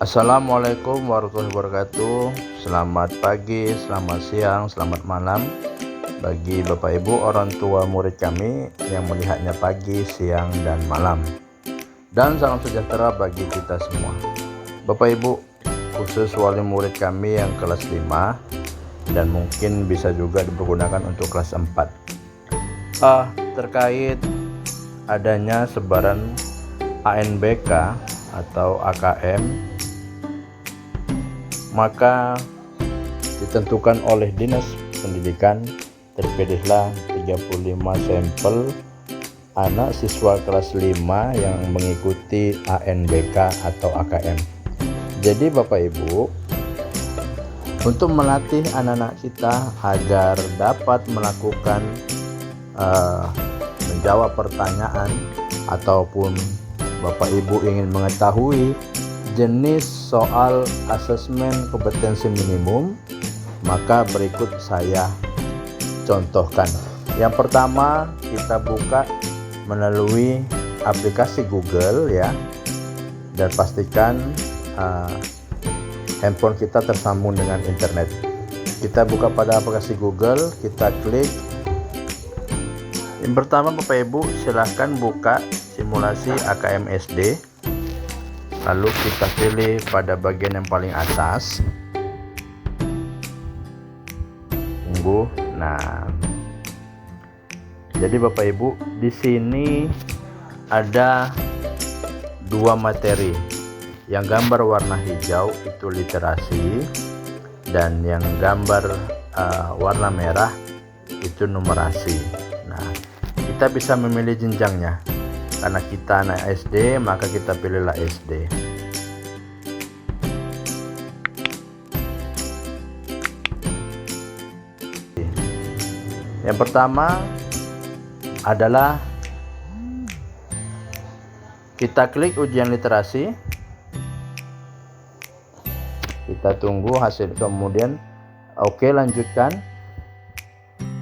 Assalamualaikum warahmatullahi wabarakatuh. Selamat pagi, selamat siang, selamat malam bagi Bapak Ibu orang tua murid kami yang melihatnya pagi, siang, dan malam. Dan salam sejahtera bagi kita semua. Bapak Ibu, khusus wali murid kami yang kelas 5 dan mungkin bisa juga dipergunakan untuk kelas 4. Terkait adanya sebaran ANBK atau AKM, maka ditentukan oleh Dinas Pendidikan terpilihlah 35 sampel anak siswa kelas 5 yang mengikuti ANBK atau AKM. Jadi Bapak Ibu, untuk melatih anak-anak kita agar dapat melakukan menjawab pertanyaan ataupun Bapak Ibu ingin mengetahui jenis soal asesmen kompetensi minimum, maka berikut saya contohkan. Yang pertama, kita buka melalui aplikasi Google ya, dan pastikan handphone kita tersambung dengan internet. Kita buka pada aplikasi Google, kita klik. Yang pertama Bapak Ibu, silahkan buka simulasi AKM SD. Lalu kita pilih pada bagian yang paling atas. Tunggu. Nah, jadi Bapak Ibu, di sini ada dua materi. Yang gambar warna hijau itu literasi, dan yang gambar warna merah itu numerasi. Nah, kita bisa memilih jenjangnya. Karena kita anak SD, maka kita pilihlah SD. Yang pertama adalah kita klik ujian literasi. Kita tunggu hasil, kemudian oke, lanjutkan.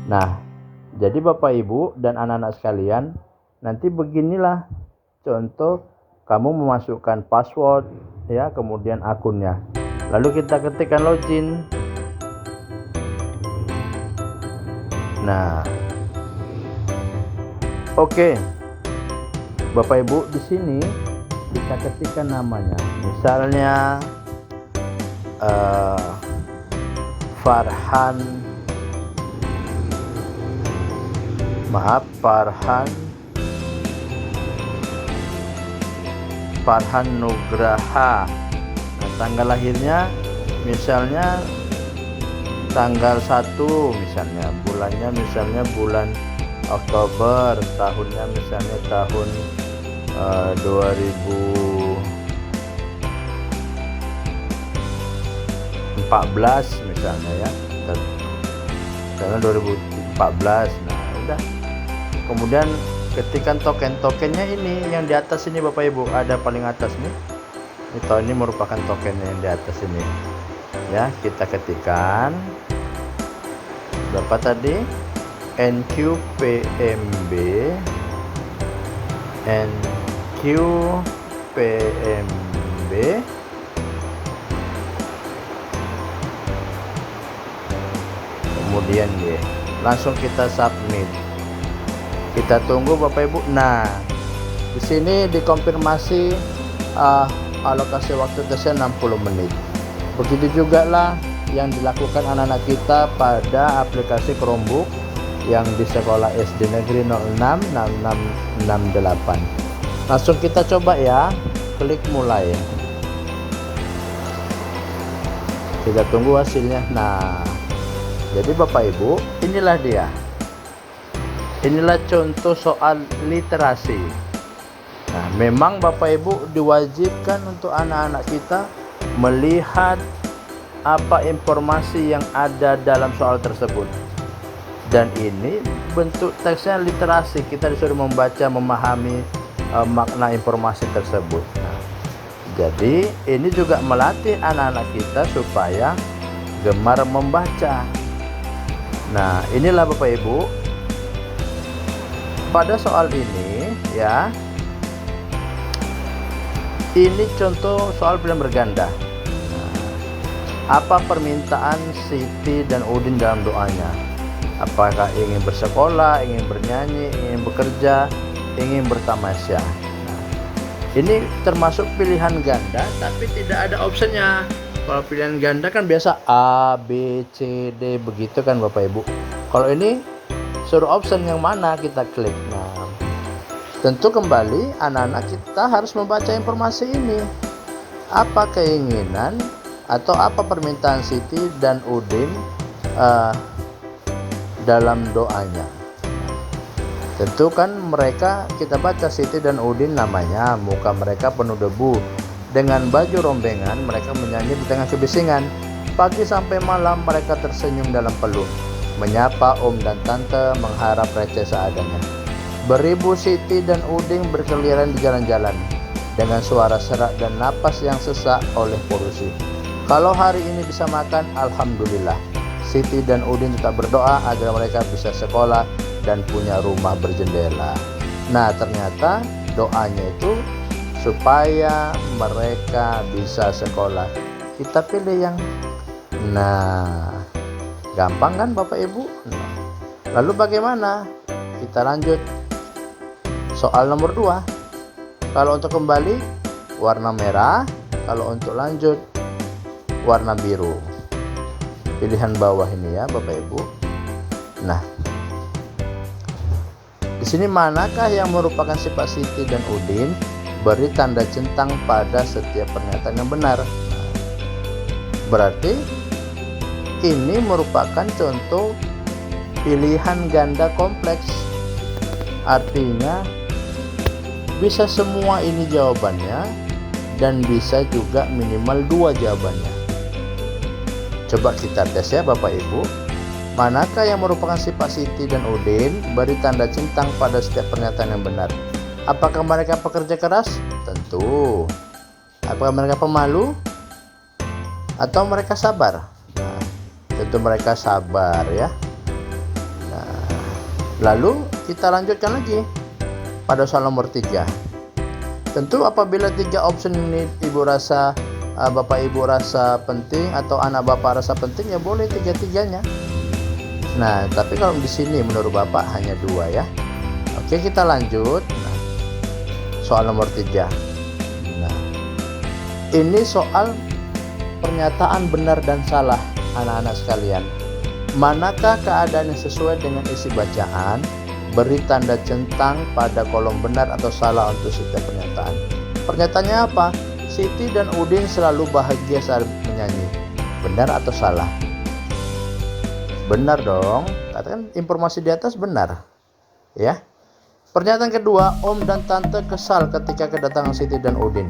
Nah, jadi Bapak Ibu dan anak-anak sekalian, nanti beginilah contoh kamu memasukkan password ya, kemudian akunnya. Lalu kita ketikkan login. Nah, oke. Bapak Ibu, di sini kita ketikkan namanya. Misalnya Farhan Nugraha. Nah, tanggal lahirnya misalnya tanggal 1, misalnya bulannya misalnya bulan Oktober, tahunnya misalnya tahun 2014 misalnya ya, tahun 2014. Nah, udah. Kemudian ketikkan tokennya ini yang di atas ini Bapak Ibu, ada paling atas nih. Ini merupakan tokennya yang di atas ini. Ya, kita ketikkan berapa tadi? NQPMB kemudian ya, langsung kita submit. Kita tunggu Bapak Ibu. Nah, di sini dikonfirmasi alokasi waktu tesnya 60 menit. Begitu juga lah yang dilakukan anak-anak kita pada aplikasi Chromebook yang di sekolah SD Negeri 06 6668. Langsung kita coba ya, klik mulai. Kita tunggu hasilnya. Nah, jadi Bapak Ibu, inilah dia. Inilah contoh soal literasi. Nah, memang Bapak Ibu diwajibkan untuk anak-anak kita melihat apa informasi yang ada dalam soal tersebut. Dan ini bentuk teksnya literasi, kita disuruh membaca, memahami makna informasi tersebut. Nah, jadi ini juga melatih anak-anak kita supaya gemar membaca. Nah, inilah Bapak Ibu, pada soal ini ya, Ini contoh soal pilihan berganda. Apa permintaan Siti dan Udin dalam doanya? Apakah ingin bersekolah, ingin bernyanyi, ingin bekerja, ingin bertamasya? Ini termasuk pilihan ganda, tapi tidak ada optionnya. Kalau pilihan ganda kan biasa A, B, C, D, begitu kan Bapak Ibu. Kalau ini suruh option yang mana kita klik. Nah, tentu kembali anak-anak kita harus membaca informasi ini. Apa keinginan atau apa permintaan Siti dan Udin dalam doanya? Tentu kan mereka, kita baca Siti dan Udin namanya, muka mereka penuh debu. Dengan baju rombengan mereka menyanyi di tengah kebisingan. Pagi sampai malam mereka tersenyum dalam peluh, menyapa om dan tante, mengharap receh seadanya. Beribu Siti dan Udin berkeliaran di jalan-jalan dengan suara serak dan napas yang sesak oleh polusi. Kalau hari ini bisa makan, alhamdulillah. Siti dan Udin tetap berdoa agar mereka bisa sekolah dan punya rumah berjendela. Nah, ternyata doanya itu supaya mereka bisa sekolah. Kita pilih yang gampang kan Bapak Ibu? Lalu bagaimana? Kita lanjut. Soal nomor 2. Kalau untuk kembali warna merah, kalau untuk lanjut warna biru. Pilihan bawah ini ya Bapak Ibu. Nah, di sini manakah yang merupakan sifat Siti dan Udin? Beri tanda centang pada setiap pernyataan yang benar. Berarti ini merupakan contoh pilihan ganda kompleks. Artinya bisa semua ini jawabannya dan bisa juga minimal 2 jawabannya. Coba kita tes ya Bapak Ibu. Manakah yang merupakan sifat Siti dan Udin? Beri tanda centang pada setiap pernyataan yang benar. Apakah mereka pekerja keras? Tentu. Apakah mereka pemalu? Atau mereka sabar? Nah, tentu mereka sabar ya. Nah, lalu kita lanjutkan lagi pada soal nomor 3. Tentu apabila 3 option ini Ibu rasa, Bapak Ibu rasa penting atau anak Bapak rasa penting, ya boleh 3-3-nya. Nah, tapi kalau di sini menurut Bapak hanya 2 ya. Oke, kita lanjut. Nah, soal nomor 3. Nah, ini soal pernyataan benar dan salah anak-anak sekalian. Manakah keadaan yang sesuai dengan isi bacaan? Beri tanda centang pada kolom benar atau salah untuk setiap pernyataan. Pernyataannya apa? Siti dan Udin selalu bahagia saat menyanyi. Benar atau salah? Benar dong. Katakan informasi di atas benar. Ya. Pernyataan kedua, om dan tante kesal ketika kedatangan Siti dan Udin.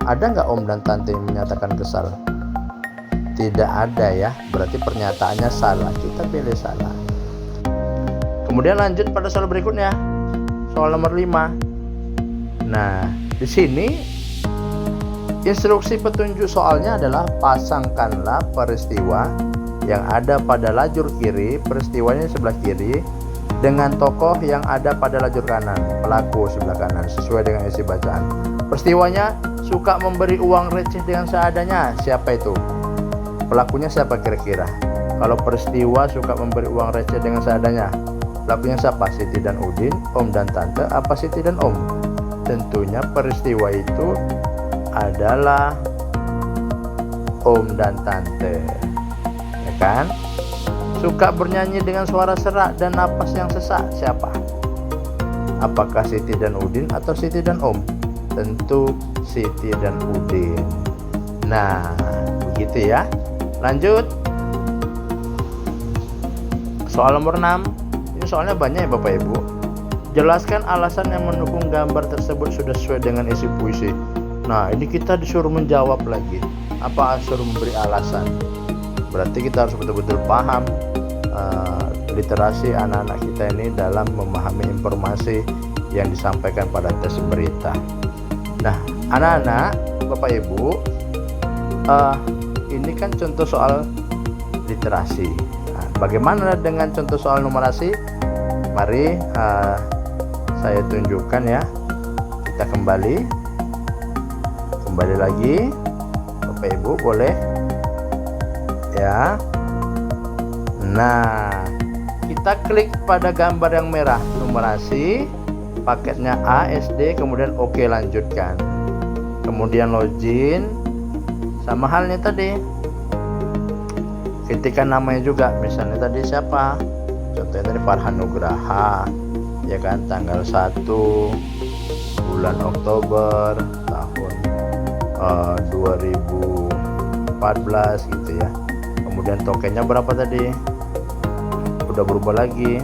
Ada nggak om dan tante yang menyatakan kesal? Tidak ada ya. Berarti pernyataannya salah. Kita pilih salah. Kemudian lanjut pada soal berikutnya. Soal nomor 5. Nah, di sini instruksi petunjuk soalnya adalah pasangkanlah peristiwa yang ada pada lajur kiri, peristiwanya sebelah kiri, dengan tokoh yang ada pada lajur kanan, pelaku sebelah kanan, sesuai dengan isi bacaan. Peristiwanya suka memberi uang receh dengan seadanya. Siapa itu? Pelakunya siapa kira-kira? Kalau peristiwa suka memberi uang receh dengan seadanya, pelakunya siapa? Siti dan Udin, om dan tante, apa Siti dan om? Tentunya peristiwa itu adalah om dan tante, ya kan? Suka bernyanyi dengan suara serak dan napas yang sesak, siapa? Apakah Siti dan Udin atau Siti dan om? Tentu Siti dan Udin. Nah, begitu ya. Lanjut. Soal nomor 6. Ini soalnya banyak ya Bapak Ibu. Jelaskan alasan yang mendukung gambar tersebut sudah sesuai dengan isi puisi. Nah, ini kita disuruh menjawab lagi. Apa suruh memberi alasan? Berarti kita harus betul-betul paham literasi anak-anak kita ini dalam memahami informasi yang disampaikan pada tes berita. Nah, anak-anak, Bapak Ibu, ini kan contoh soal literasi. Nah, bagaimana dengan contoh soal numerasi? Mari saya tunjukkan ya. Kita kembali Kembali lagi, Bapak Ibu boleh ya. Nah, kita klik pada gambar yang merah, numerasi, paketnya A, SD, kemudian oke, lanjutkan. Kemudian login, sama halnya tadi. Ketikkan namanya juga, misalnya tadi siapa? Contohnya tadi Farhan Nugraha, ya kan, tanggal 1 bulan Oktober tahun 2014 gitu ya. Kemudian tokennya berapa tadi? Udah berubah lagi.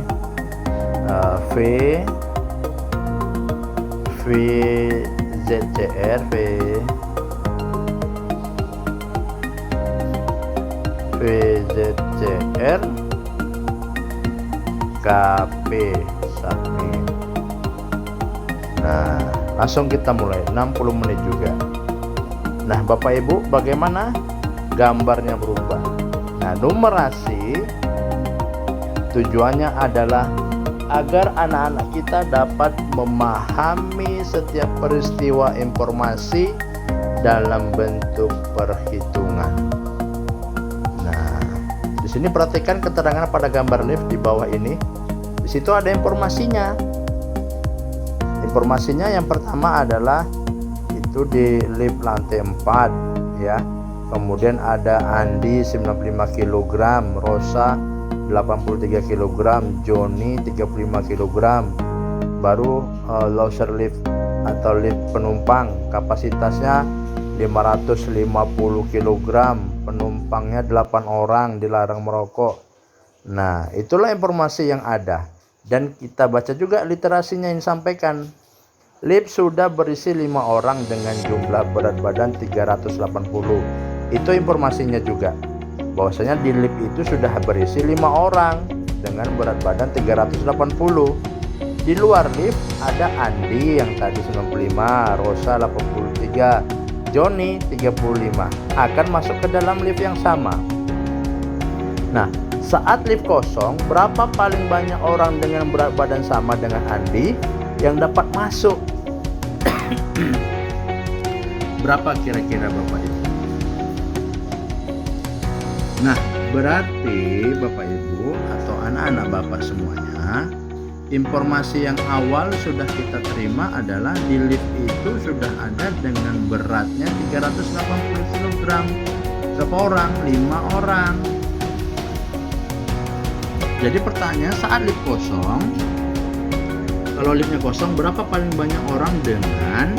VZCR KP submit. Nah, langsung kita mulai 60 menit juga. Nah, Bapak Ibu, bagaimana gambarnya berubah? Nah, numerasi tujuannya adalah agar anak-anak kita dapat memahami setiap peristiwa informasi dalam bentuk perhitungan. Nah, di sini perhatikan keterangan pada gambar lift di bawah ini. Di situ ada informasinya. Informasinya yang pertama adalah itu di lift lantai 4 ya. Kemudian ada Andi 95 kg, Rosa 83 kg, Joni 35 kg. Baru loser lift atau lift penumpang, kapasitasnya 550 kg, penumpangnya 8 orang, dilarang merokok. Nah, itulah informasi yang ada. Dan kita baca juga literasinya yang disampaikan. Lift sudah berisi 5 orang dengan jumlah berat badan 380. Itu informasinya juga, bahwasanya di lift itu sudah berisi 5 orang dengan berat badan 380. Di luar lift ada Andi yang tadi 95, Rosa 83, Joni 35 akan masuk ke dalam lift yang sama. Nah, saat lift kosong, berapa paling banyak orang dengan berat badan sama dengan Andi yang dapat masuk? Berapa kira-kira Bapak Ibu? Nah, berarti Bapak Ibu atau anak-anak Bapak semuanya, informasi yang awal sudah kita terima adalah di lift itu sudah ada dengan beratnya 380 kg. Berapa orang? 5 orang. Jadi pertanyaan, saat lift kosong, kalau liftnya kosong, berapa paling banyak orang dengan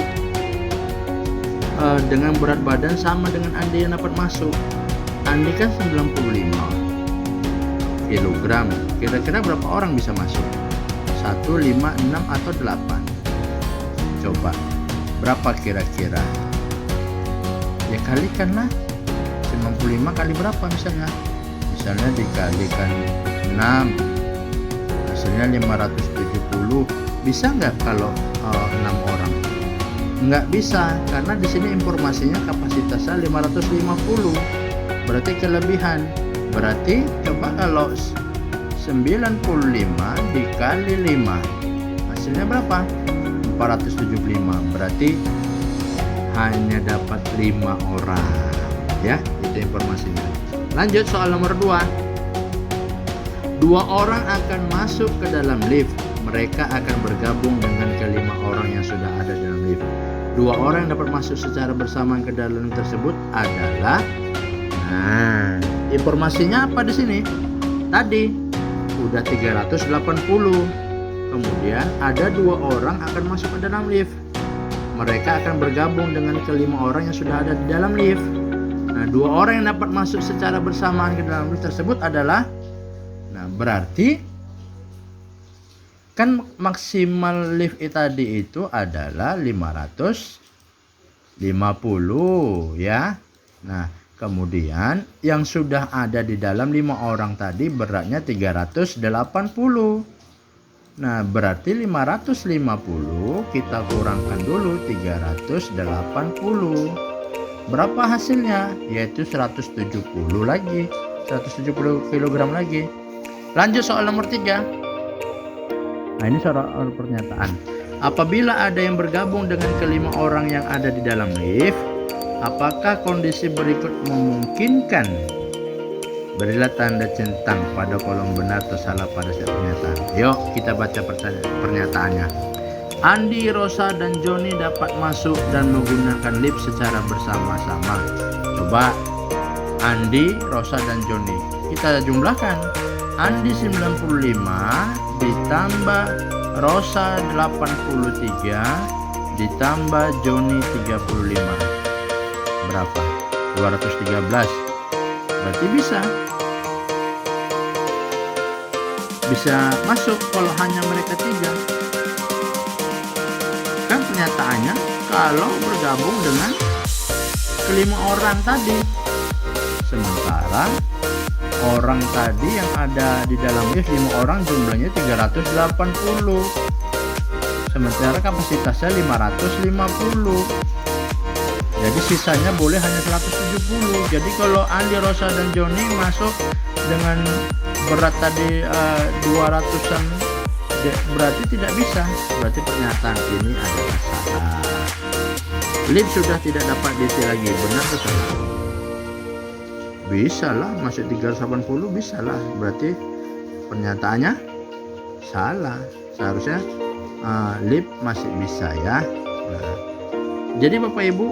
berat badan sama dengan Andi yang dapat masuk? Andi kan 95 kg. Kira-kira berapa orang bisa masuk? 1, 5, 6 atau 8? Coba, berapa kira-kira? Ya kalikanlah 95 kali berapa misalnya? Misalnya dikalikan 6, hasilnya 570. Bisa nggak kalau 6 orang? Nggak bisa, karena di sini informasinya kapasitasnya 550. Berarti kelebihan. Berarti coba kalau 95 dikali 5, hasilnya berapa? 475. Berarti hanya dapat 5 orang. Ya, itu informasinya. Lanjut soal nomor 2. 2 orang akan masuk ke dalam lift. Mereka akan bergabung dengan kelima orang yang sudah ada dalam lift. 2 orang yang dapat masuk secara bersamaan ke dalam lift tersebut adalah, nah, informasinya apa di sini? Tadi udah 380. Kemudian ada 2 orang akan masuk ke dalam lift. Mereka akan bergabung dengan kelima orang yang sudah ada di dalam lift. Nah, 2 orang yang dapat masuk secara bersamaan ke dalam lift tersebut adalah, nah, berarti kan maksimal lift tadi itu adalah 550 ya. Nah, kemudian yang sudah ada di dalam 5 orang tadi beratnya 380. Nah, berarti 550 kita kurangkan dulu 380. Berapa hasilnya? Yaitu 170 lagi. 170 kg lagi. Lanjut soal nomor 3. Nah, ini soal pernyataan. Apabila ada yang bergabung dengan kelima orang yang ada di dalam lift, Apakah kondisi berikut memungkinkan? Berilah tanda centang pada kolom benar atau salah pada setiap pernyataan. Yuk kita baca pernyataannya. Andi, Rosa, dan Joni dapat masuk dan menggunakan lift secara bersama-sama. Coba Andi, Rosa, dan Joni kita jumlahkan. Andi 95 ditambah Rosa 83 ditambah Joni 35. Berapa? 213. Berarti bisa masuk kalau hanya mereka 3. Kan pernyataannya kalau bergabung dengan kelima orang tadi. Sementara orang tadi yang ada di dalam lift 5 orang jumlahnya 380. Sementara kapasitasnya 550. Jadi sisanya boleh hanya 170. Jadi kalau Andi, Rosa, dan Joni masuk dengan berat tadi 200-an, berarti tidak bisa. Berarti pernyataan ini adalah salah. Lift sudah tidak dapat diisi lagi. Benar atau salah? Bisa lah, masuk 380 bisa lah. Berarti pernyataannya salah. Seharusnya lift masih bisa ya. Nah, jadi Bapak Ibu,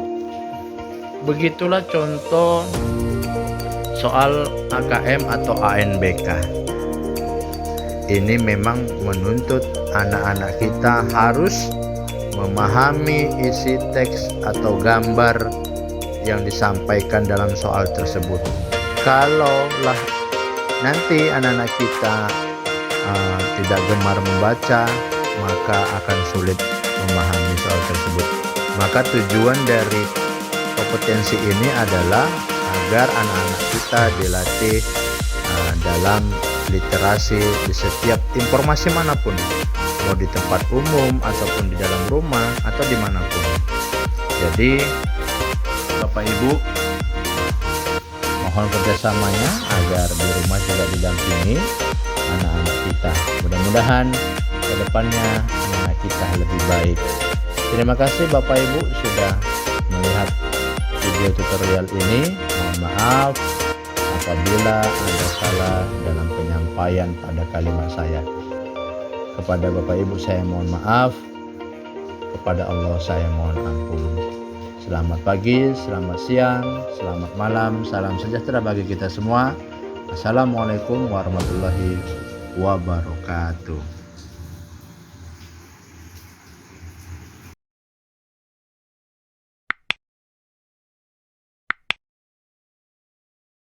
begitulah contoh soal AKM atau ANBK. Ini memang menuntut anak-anak kita harus memahami isi teks atau gambar yang disampaikan dalam soal tersebut. Kalaulah nanti anak-anak kita tidak gemar membaca, maka akan sulit memahami soal tersebut. Maka tujuan dari kompetensi ini adalah agar anak-anak kita dilatih dalam literasi di setiap informasi manapun, mau di tempat umum ataupun di dalam rumah atau dimanapun. Jadi Bapak Ibu mohon kerjasamanya agar di rumah juga didampingi anak-anak kita. Mudah-mudahan kedepannya anak-anak kita lebih baik. Terima kasih Bapak Ibu sudah melihat video tutorial ini. Mohon maaf apabila ada salah dalam penyampaian pada kalimat saya. Kepada Bapak Ibu saya mohon maaf, kepada Allah saya mohon ampun. Selamat pagi, selamat siang, selamat malam, salam sejahtera bagi kita semua. Assalamualaikum warahmatullahi wabarakatuh.